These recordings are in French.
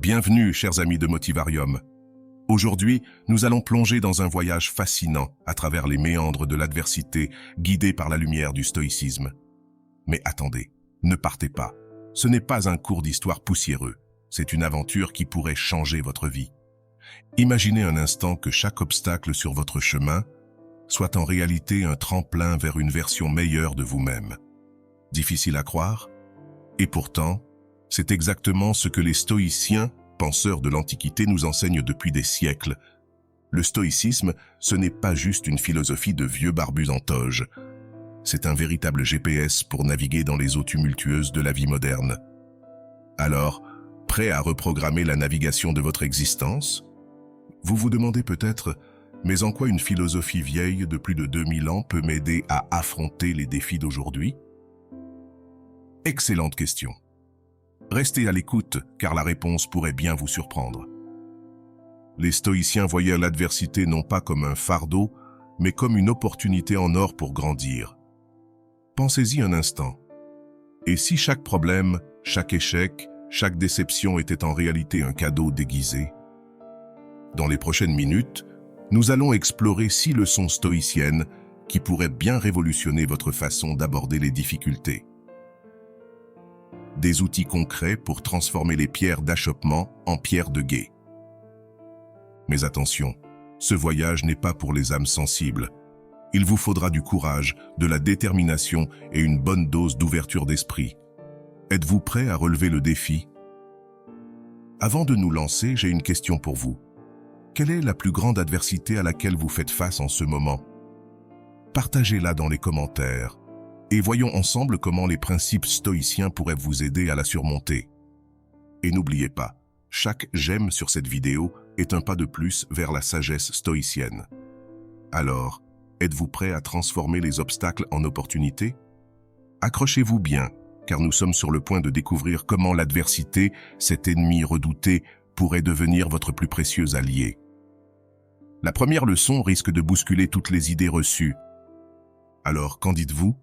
Bienvenue, chers amis de Motivarium. Aujourd'hui, nous allons plonger dans un voyage fascinant à travers les méandres de l'adversité, guidés par la lumière du stoïcisme. Mais attendez, ne partez pas. Ce n'est pas un cours d'histoire poussiéreux, c'est une aventure qui pourrait changer votre vie. Imaginez un instant que chaque obstacle sur votre chemin soit en réalité un tremplin vers une version meilleure de vous-même. Difficile à croire? Et pourtant, c'est exactement ce que les stoïciens, penseurs de l'Antiquité, nous enseignent depuis des siècles. Le stoïcisme, ce n'est pas juste une philosophie de vieux barbus en toge. C'est un véritable GPS pour naviguer dans les eaux tumultueuses de la vie moderne. Alors, prêt à reprogrammer la navigation de votre existence? Vous vous demandez peut-être, mais en quoi une philosophie vieille de plus de 2000 ans peut m'aider à affronter les défis d'aujourd'hui? Excellente question. Restez à l'écoute, car la réponse pourrait bien vous surprendre. Les stoïciens voyaient l'adversité non pas comme un fardeau, mais comme une opportunité en or pour grandir. Pensez-y un instant. Et si chaque problème, chaque échec, chaque déception était en réalité un cadeau déguisé? Dans les prochaines minutes, nous allons explorer 6 leçons stoïciennes qui pourraient bien révolutionner votre façon d'aborder les difficultés. Des outils concrets pour transformer les pierres d'achoppement en pierres de guet. Mais attention, ce voyage n'est pas pour les âmes sensibles. Il vous faudra du courage, de la détermination et une bonne dose d'ouverture d'esprit. Êtes-vous prêt à relever le défi? Avant de nous lancer, j'ai une question pour vous. Quelle est la plus grande adversité à laquelle vous faites face en ce moment? Partagez-la dans les commentaires. Et voyons ensemble comment les principes stoïciens pourraient vous aider à la surmonter. Et n'oubliez pas, chaque j'aime sur cette vidéo est un pas de plus vers la sagesse stoïcienne. Alors, êtes-vous prêt à transformer les obstacles en opportunités? Accrochez-vous bien, car nous sommes sur le point de découvrir comment l'adversité, cet ennemi redouté, pourrait devenir votre plus précieux allié. La première leçon risque de bousculer toutes les idées reçues. Alors, qu'en dites-vous?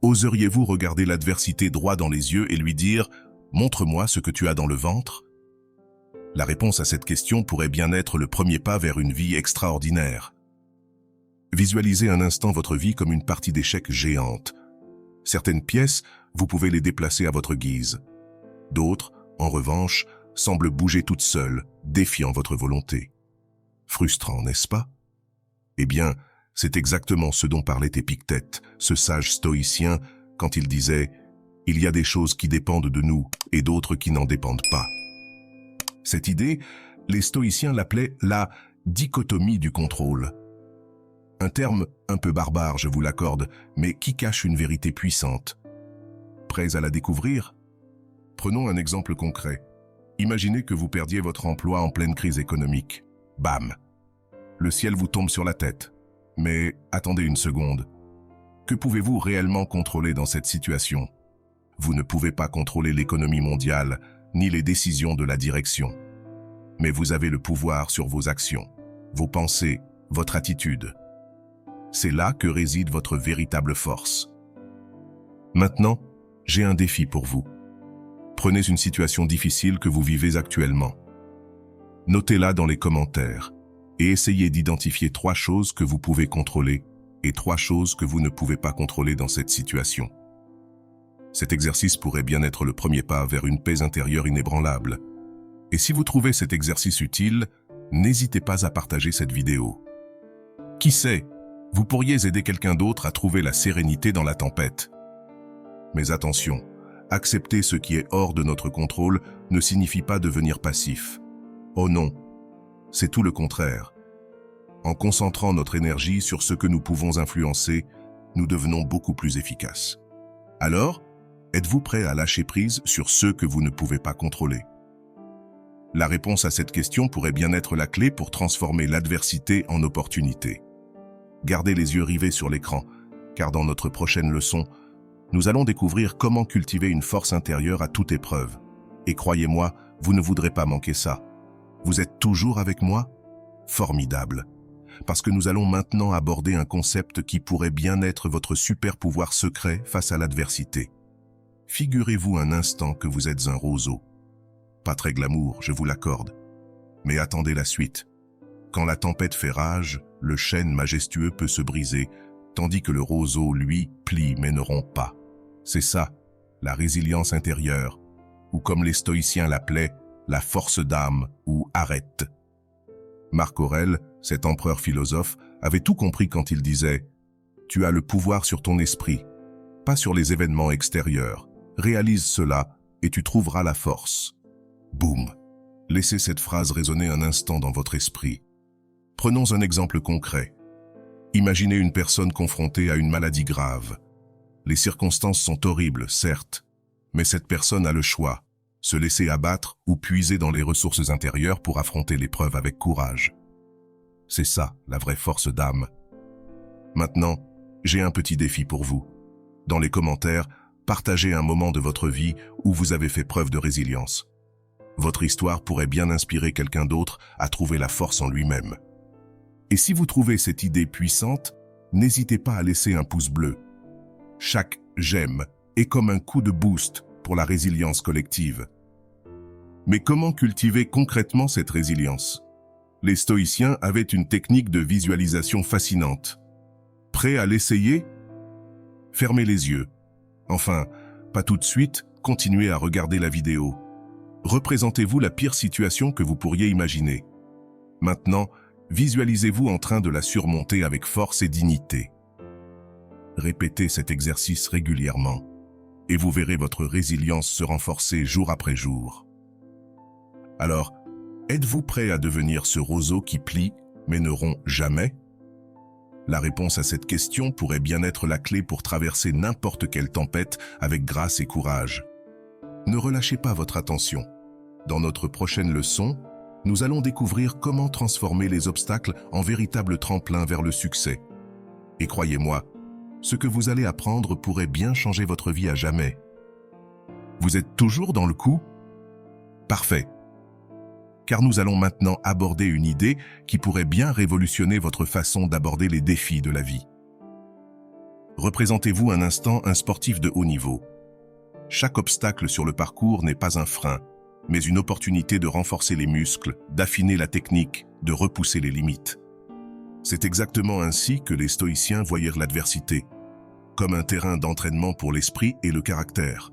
Oseriez-vous regarder l'adversité droit dans les yeux et lui dire « Montre-moi ce que tu as dans le ventre » La réponse à cette question pourrait bien être le premier pas vers une vie extraordinaire. Visualisez un instant votre vie comme une partie d'échecs géante. Certaines pièces, vous pouvez les déplacer à votre guise. D'autres, en revanche, semblent bouger toutes seules, défiant votre volonté. Frustrant, n'est-ce pas? Eh bien, c'est exactement ce dont parlait Épictète, ce sage stoïcien, quand il disait « Il y a des choses qui dépendent de nous et d'autres qui n'en dépendent pas ». Cette idée, les stoïciens l'appelaient la dichotomie du contrôle. Un terme un peu barbare, je vous l'accorde, mais qui cache une vérité puissante. Prêts à la découvrir? Prenons un exemple concret. Imaginez que vous perdiez votre emploi en pleine crise économique. Bam! Le ciel vous tombe sur la tête. Mais attendez une seconde. Que pouvez-vous réellement contrôler dans cette situation? Vous ne pouvez pas contrôler l'économie mondiale, ni les décisions de la direction. Mais vous avez le pouvoir sur vos actions, vos pensées, votre attitude. C'est là que réside votre véritable force. Maintenant, j'ai un défi pour vous. Prenez une situation difficile que vous vivez actuellement. Notez-la dans les commentaires. Et essayez d'identifier 3 choses que vous pouvez contrôler et 3 choses que vous ne pouvez pas contrôler dans cette situation. Cet exercice pourrait bien être le premier pas vers une paix intérieure inébranlable. Et si vous trouvez cet exercice utile, n'hésitez pas à partager cette vidéo. Qui sait, vous pourriez aider quelqu'un d'autre à trouver la sérénité dans la tempête. Mais attention, accepter ce qui est hors de notre contrôle ne signifie pas devenir passif. Oh non! C'est tout le contraire. En concentrant notre énergie sur ce que nous pouvons influencer, nous devenons beaucoup plus efficaces. Alors, êtes-vous prêt à lâcher prise sur ceux que vous ne pouvez pas contrôler? La réponse à cette question pourrait bien être la clé pour transformer l'adversité en opportunité. Gardez les yeux rivés sur l'écran, car dans notre prochaine leçon, nous allons découvrir comment cultiver une force intérieure à toute épreuve. Et croyez-moi, vous ne voudrez pas manquer ça. Vous êtes toujours avec moi? Formidable. Parce que nous allons maintenant aborder un concept qui pourrait bien être votre super pouvoir secret face à l'adversité. Figurez-vous un instant que vous êtes un roseau. Pas très glamour, je vous l'accorde. Mais attendez la suite. Quand la tempête fait rage, le chêne majestueux peut se briser, tandis que le roseau, lui, plie mais ne rompt pas. C'est ça, la résilience intérieure, ou comme les stoïciens l'appelaient, la force d'âme ou arête. Marc Aurèle, cet empereur philosophe, avait tout compris quand il disait « Tu as le pouvoir sur ton esprit, pas sur les événements extérieurs. Réalise cela et tu trouveras la force. » Boum! Laissez cette phrase résonner un instant dans votre esprit. Prenons un exemple concret. Imaginez une personne confrontée à une maladie grave. Les circonstances sont horribles, certes, mais cette personne a le choix, se laisser abattre ou puiser dans les ressources intérieures pour affronter l'épreuve avec courage. C'est ça, la vraie force d'âme. Maintenant, j'ai un petit défi pour vous. Dans les commentaires, partagez un moment de votre vie où vous avez fait preuve de résilience. Votre histoire pourrait bien inspirer quelqu'un d'autre à trouver la force en lui-même. Et si vous trouvez cette idée puissante, n'hésitez pas à laisser un pouce bleu. Chaque « j'aime » est comme un coup de boost pour la résilience collective. Mais comment cultiver concrètement cette résilience? Les stoïciens avaient une technique de visualisation fascinante. Prêt à l'essayer? Fermez les yeux. Enfin, pas tout de suite, continuez à regarder la vidéo. Représentez-vous la pire situation que vous pourriez imaginer. Maintenant, visualisez-vous en train de la surmonter avec force et dignité. Répétez cet exercice régulièrement, et vous verrez votre résilience se renforcer jour après jour. Alors, êtes-vous prêt à devenir ce roseau qui plie, mais ne rompt jamais? La réponse à cette question pourrait bien être la clé pour traverser n'importe quelle tempête avec grâce et courage. Ne relâchez pas votre attention. Dans notre prochaine leçon, nous allons découvrir comment transformer les obstacles en véritables tremplins vers le succès. Et croyez-moi, ce que vous allez apprendre pourrait bien changer votre vie à jamais. Vous êtes toujours dans le coup? Parfait. Car nous allons maintenant aborder une idée qui pourrait bien révolutionner votre façon d'aborder les défis de la vie. Représentez-vous un instant un sportif de haut niveau. Chaque obstacle sur le parcours n'est pas un frein, mais une opportunité de renforcer les muscles, d'affiner la technique, de repousser les limites. C'est exactement ainsi que les stoïciens voyaient l'adversité, comme un terrain d'entraînement pour l'esprit et le caractère.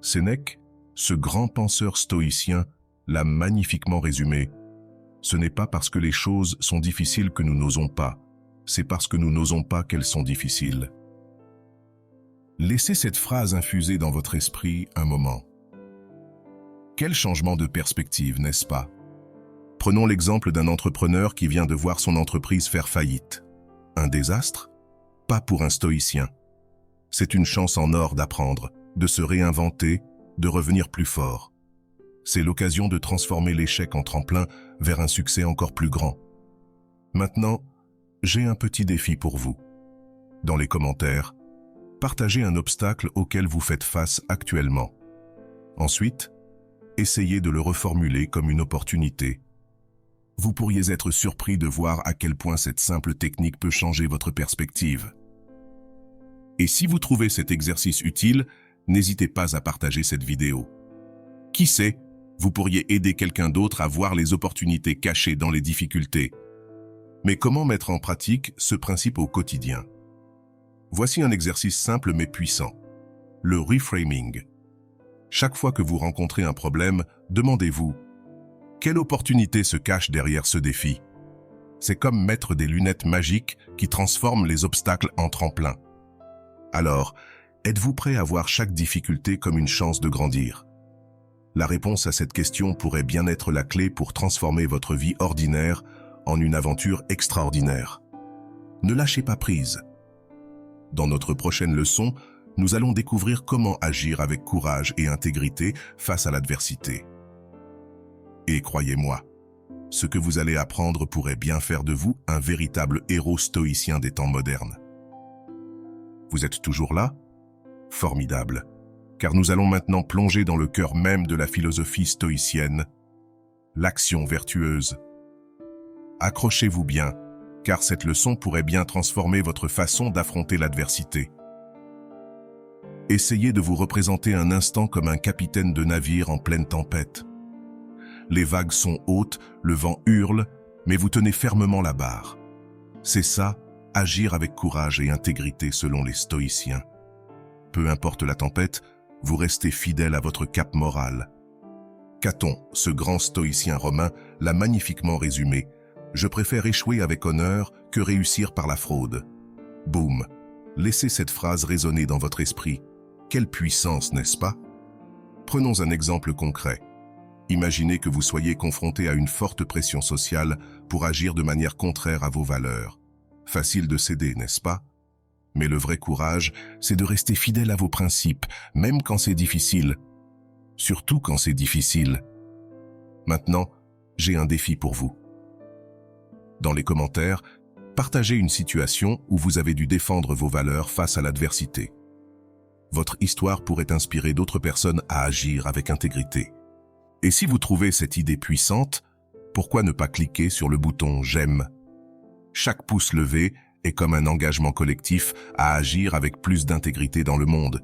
Sénèque, ce grand penseur stoïcien, l'a magnifiquement résumé. Ce n'est pas parce que les choses sont difficiles que nous n'osons pas, c'est parce que nous n'osons pas qu'elles sont difficiles. Laissez cette phrase infuser dans votre esprit un moment. Quel changement de perspective, n'est-ce pas? Prenons l'exemple d'un entrepreneur qui vient de voir son entreprise faire faillite. Un désastre? Pas pour un stoïcien. C'est une chance en or d'apprendre, de se réinventer, de revenir plus fort. C'est l'occasion de transformer l'échec en tremplin vers un succès encore plus grand. Maintenant, j'ai un petit défi pour vous. Dans les commentaires, partagez un obstacle auquel vous faites face actuellement. Ensuite, essayez de le reformuler comme une opportunité. Vous pourriez être surpris de voir à quel point cette simple technique peut changer votre perspective. Et si vous trouvez cet exercice utile, n'hésitez pas à partager cette vidéo. Qui sait, vous pourriez aider quelqu'un d'autre à voir les opportunités cachées dans les difficultés. Mais comment mettre en pratique ce principe au quotidien? Voici un exercice simple mais puissant. Le reframing. Chaque fois que vous rencontrez un problème, demandez-vous « Quelle opportunité se cache derrière ce défi ?» C'est comme mettre des lunettes magiques qui transforment les obstacles en tremplin. Alors, êtes-vous prêt à voir chaque difficulté comme une chance de grandir? La réponse à cette question pourrait bien être la clé pour transformer votre vie ordinaire en une aventure extraordinaire. Ne lâchez pas prise. Dans notre prochaine leçon, nous allons découvrir comment agir avec courage et intégrité face à l'adversité. Et croyez-moi, ce que vous allez apprendre pourrait bien faire de vous un véritable héros stoïcien des temps modernes. Vous êtes toujours là? Formidable, car nous allons maintenant plonger dans le cœur même de la philosophie stoïcienne, l'action vertueuse. Accrochez-vous bien, car cette leçon pourrait bien transformer votre façon d'affronter l'adversité. Essayez de vous représenter un instant comme un capitaine de navire en pleine tempête. Les vagues sont hautes, le vent hurle, mais vous tenez fermement la barre. C'est ça, agir avec courage et intégrité selon les stoïciens. Peu importe la tempête, vous restez fidèle à votre cap moral. Caton, ce grand stoïcien romain, l'a magnifiquement résumé. Je préfère échouer avec honneur que réussir par la fraude. Boum! Laissez cette phrase résonner dans votre esprit. Quelle puissance, n'est-ce pas? Prenons un exemple concret. Imaginez que vous soyez confronté à une forte pression sociale pour agir de manière contraire à vos valeurs. Facile de céder, n'est-ce pas? Mais le vrai courage, c'est de rester fidèle à vos principes, même quand c'est difficile. Surtout quand c'est difficile. Maintenant, j'ai un défi pour vous. Dans les commentaires, partagez une situation où vous avez dû défendre vos valeurs face à l'adversité. Votre histoire pourrait inspirer d'autres personnes à agir avec intégrité. Et si vous trouvez cette idée puissante, pourquoi ne pas cliquer sur le bouton « J'aime ». Chaque pouce levé est comme un engagement collectif à agir avec plus d'intégrité dans le monde.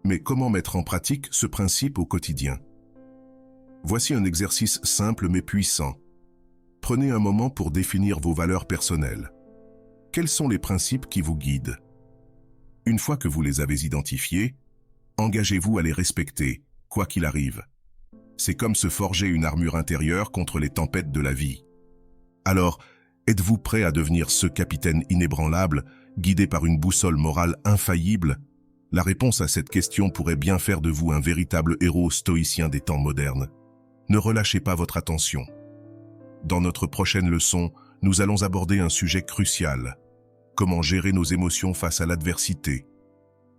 Mais comment mettre en pratique ce principe au quotidien? Voici un exercice simple mais puissant. Prenez un moment pour définir vos valeurs personnelles. Quels sont les principes qui vous guident? Une fois que vous les avez identifiés, engagez-vous à les respecter, quoi qu'il arrive. C'est comme se forger une armure intérieure contre les tempêtes de la vie. Alors, êtes-vous prêt à devenir ce capitaine inébranlable, guidé par une boussole morale infaillible? La réponse à cette question pourrait bien faire de vous un véritable héros stoïcien des temps modernes. Ne relâchez pas votre attention. Dans notre prochaine leçon, nous allons aborder un sujet crucial. Comment gérer nos émotions face à l'adversité.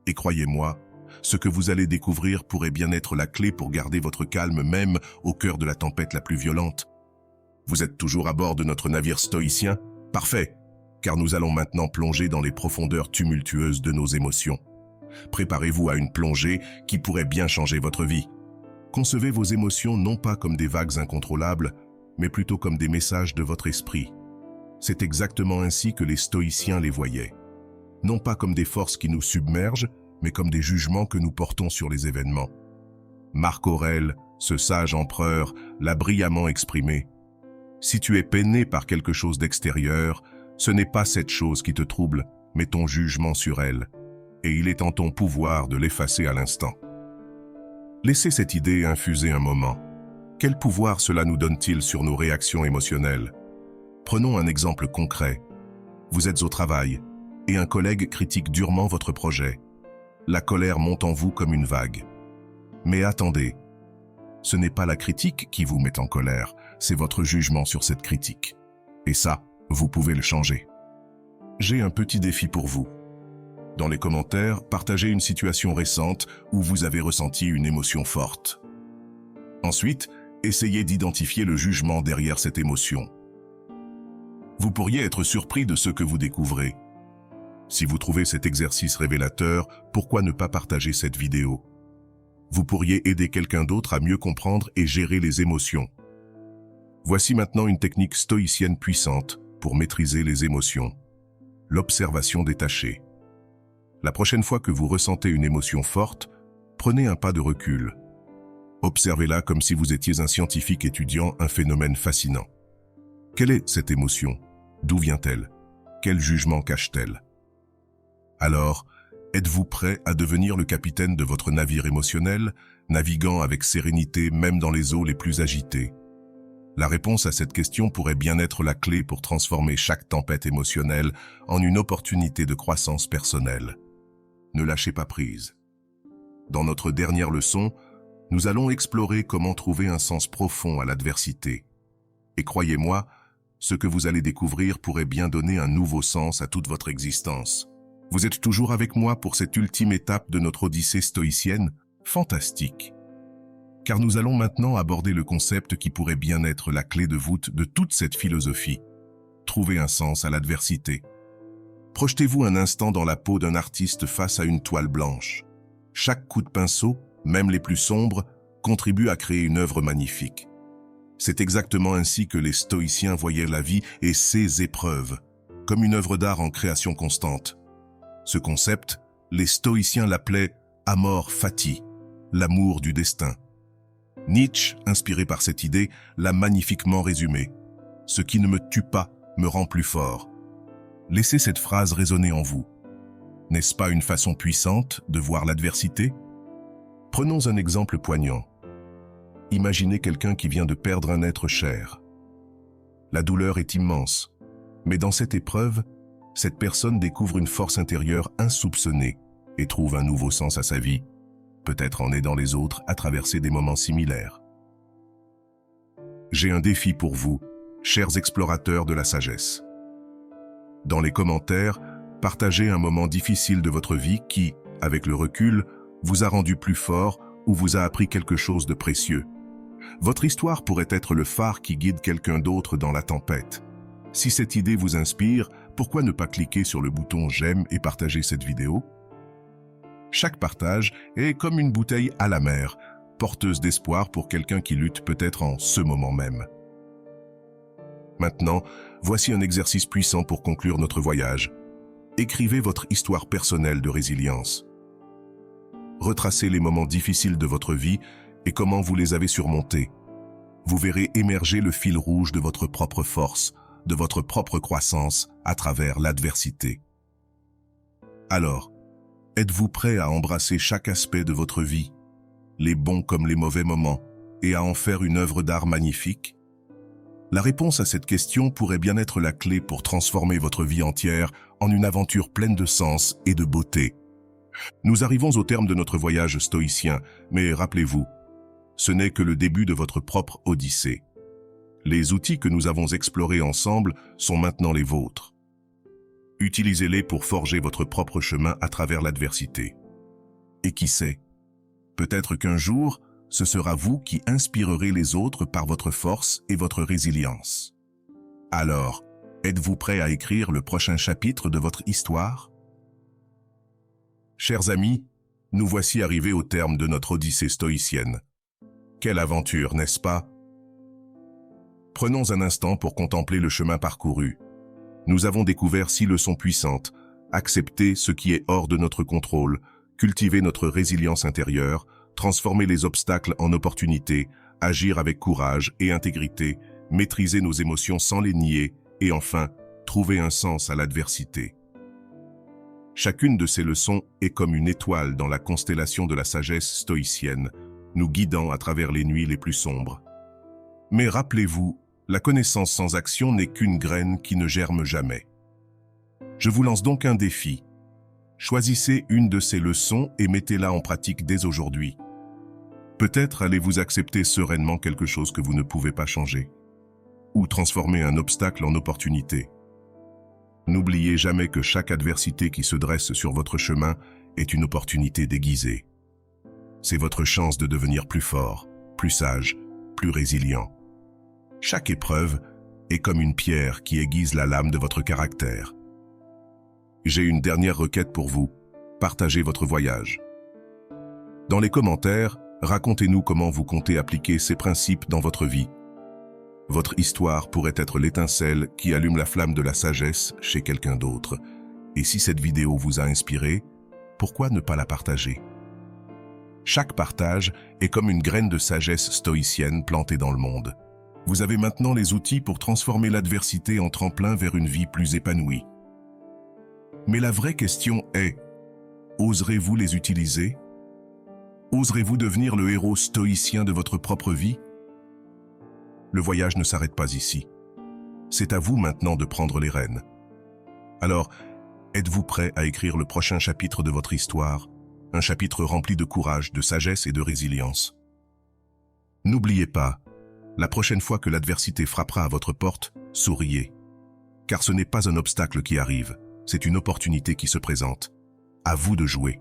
Et croyez-moi, ce que vous allez découvrir pourrait bien être la clé pour garder votre calme même au cœur de la tempête la plus violente. Vous êtes toujours à bord de notre navire stoïcien? Parfait, car nous allons maintenant plonger dans les profondeurs tumultueuses de nos émotions. Préparez-vous à une plongée qui pourrait bien changer votre vie. Concevez vos émotions non pas comme des vagues incontrôlables, mais plutôt comme des messages de votre esprit. C'est exactement ainsi que les stoïciens les voyaient. Non pas comme des forces qui nous submergent, mais comme des jugements que nous portons sur les événements. Marc Aurèle, ce sage empereur, l'a brillamment exprimé. Si tu es peiné par quelque chose d'extérieur, ce n'est pas cette chose qui te trouble, mais ton jugement sur elle. Et il est en ton pouvoir de l'effacer à l'instant. Laissez cette idée infuser un moment. Quel pouvoir cela nous donne-t-il sur nos réactions émotionnelles? Prenons un exemple concret. Vous êtes au travail, et un collègue critique durement votre projet. La colère monte en vous comme une vague. Mais attendez, ce n'est pas la critique qui vous met en colère, c'est votre jugement sur cette critique. Et ça, vous pouvez le changer. J'ai un petit défi pour vous. Dans les commentaires, partagez une situation récente où vous avez ressenti une émotion forte. Ensuite, essayez d'identifier le jugement derrière cette émotion. Vous pourriez être surpris de ce que vous découvrez. Si vous trouvez cet exercice révélateur, pourquoi ne pas partager cette vidéo? Vous pourriez aider quelqu'un d'autre à mieux comprendre et gérer les émotions. Voici maintenant une technique stoïcienne puissante pour maîtriser les émotions. L'observation détachée. La prochaine fois que vous ressentez une émotion forte, prenez un pas de recul. Observez-la comme si vous étiez un scientifique étudiant un phénomène fascinant. Quelle est cette émotion? D'où vient-elle? Quel jugement cache-t-elle? Alors, êtes-vous prêt à devenir le capitaine de votre navire émotionnel, naviguant avec sérénité même dans les eaux les plus agitées? La réponse à cette question pourrait bien être la clé pour transformer chaque tempête émotionnelle en une opportunité de croissance personnelle. Ne lâchez pas prise. Dans notre dernière leçon, nous allons explorer comment trouver un sens profond à l'adversité. Et croyez-moi, ce que vous allez découvrir pourrait bien donner un nouveau sens à toute votre existence. Vous êtes toujours avec moi pour cette ultime étape de notre odyssée stoïcienne? Fantastique! Car nous allons maintenant aborder le concept qui pourrait bien être la clé de voûte de toute cette philosophie. Trouver un sens à l'adversité. Projetez-vous un instant dans la peau d'un artiste face à une toile blanche. Chaque coup de pinceau, même les plus sombres, contribue à créer une œuvre magnifique. C'est exactement ainsi que les stoïciens voyaient la vie et ses épreuves, comme une œuvre d'art en création constante. Ce concept, les stoïciens l'appelaient Amor fati, l'amour du destin. Nietzsche, inspiré par cette idée, l'a magnifiquement résumé. Ce qui ne me tue pas me rend plus fort. Laissez cette phrase résonner en vous. N'est-ce pas une façon puissante de voir l'adversité? Prenons un exemple poignant. Imaginez quelqu'un qui vient de perdre un être cher. La douleur est immense, mais dans cette épreuve, cette personne découvre une force intérieure insoupçonnée et trouve un nouveau sens à sa vie, peut-être en aidant les autres à traverser des moments similaires. J'ai un défi pour vous, chers explorateurs de la sagesse. Dans les commentaires, partagez un moment difficile de votre vie qui, avec le recul, vous a rendu plus fort ou vous a appris quelque chose de précieux. Votre histoire pourrait être le phare qui guide quelqu'un d'autre dans la tempête. Si cette idée vous inspire, pourquoi ne pas cliquer sur le bouton j'aime et partager cette vidéo? Chaque partage est comme une bouteille à la mer, porteuse d'espoir pour quelqu'un qui lutte peut-être en ce moment même. Maintenant, voici un exercice puissant pour conclure notre voyage. Écrivez votre histoire personnelle de résilience. Retracez les moments difficiles de votre vie et comment vous les avez surmontés. Vous verrez émerger le fil rouge de votre propre force, de votre propre croissance à travers l'adversité. Alors, êtes-vous prêt à embrasser chaque aspect de votre vie, les bons comme les mauvais moments, et à en faire une œuvre d'art magnifique? La réponse à cette question pourrait bien être la clé pour transformer votre vie entière en une aventure pleine de sens et de beauté. Nous arrivons au terme de notre voyage stoïcien, mais rappelez-vous, ce n'est que le début de votre propre odyssée. Les outils que nous avons explorés ensemble sont maintenant les vôtres. Utilisez-les pour forger votre propre chemin à travers l'adversité. Et qui sait, peut-être qu'un jour, ce sera vous qui inspirerez les autres par votre force et votre résilience. Alors, êtes-vous prêt à écrire le prochain chapitre de votre histoire? Chers amis, nous voici arrivés au terme de notre odyssée stoïcienne. Quelle aventure, n'est-ce pas? Prenons un instant pour contempler le chemin parcouru. Nous avons découvert 6 leçons puissantes, accepter ce qui est hors de notre contrôle, cultiver notre résilience intérieure, transformer les obstacles en opportunités, agir avec courage et intégrité, maîtriser nos émotions sans les nier, et enfin, trouver un sens à l'adversité. Chacune de ces leçons est comme une étoile dans la constellation de la sagesse stoïcienne, nous guidant à travers les nuits les plus sombres. Mais rappelez-vous, la connaissance sans action n'est qu'une graine qui ne germe jamais. Je vous lance donc un défi. Choisissez une de ces leçons et mettez-la en pratique dès aujourd'hui. Peut-être allez-vous accepter sereinement quelque chose que vous ne pouvez pas changer, ou transformer un obstacle en opportunité. N'oubliez jamais que chaque adversité qui se dresse sur votre chemin est une opportunité déguisée. C'est votre chance de devenir plus fort, plus sage, plus résilient. Chaque épreuve est comme une pierre qui aiguise la lame de votre caractère. J'ai une dernière requête pour vous. Partagez votre voyage. Dans les commentaires, racontez-nous comment vous comptez appliquer ces principes dans votre vie. Votre histoire pourrait être l'étincelle qui allume la flamme de la sagesse chez quelqu'un d'autre. Et si cette vidéo vous a inspiré, pourquoi ne pas la partager? Chaque partage est comme une graine de sagesse stoïcienne plantée dans le monde. Vous avez maintenant les outils pour transformer l'adversité en tremplin vers une vie plus épanouie. Mais la vraie question est, oserez-vous les utiliser? Oserez-vous devenir le héros stoïcien de votre propre vie? Le voyage ne s'arrête pas ici. C'est à vous maintenant de prendre les rênes. Alors, êtes-vous prêt à écrire le prochain chapitre de votre histoire, un chapitre rempli de courage, de sagesse et de résilience? N'oubliez pas, la prochaine fois que l'adversité frappera à votre porte, souriez. Car ce n'est pas un obstacle qui arrive, c'est une opportunité qui se présente. À vous de jouer.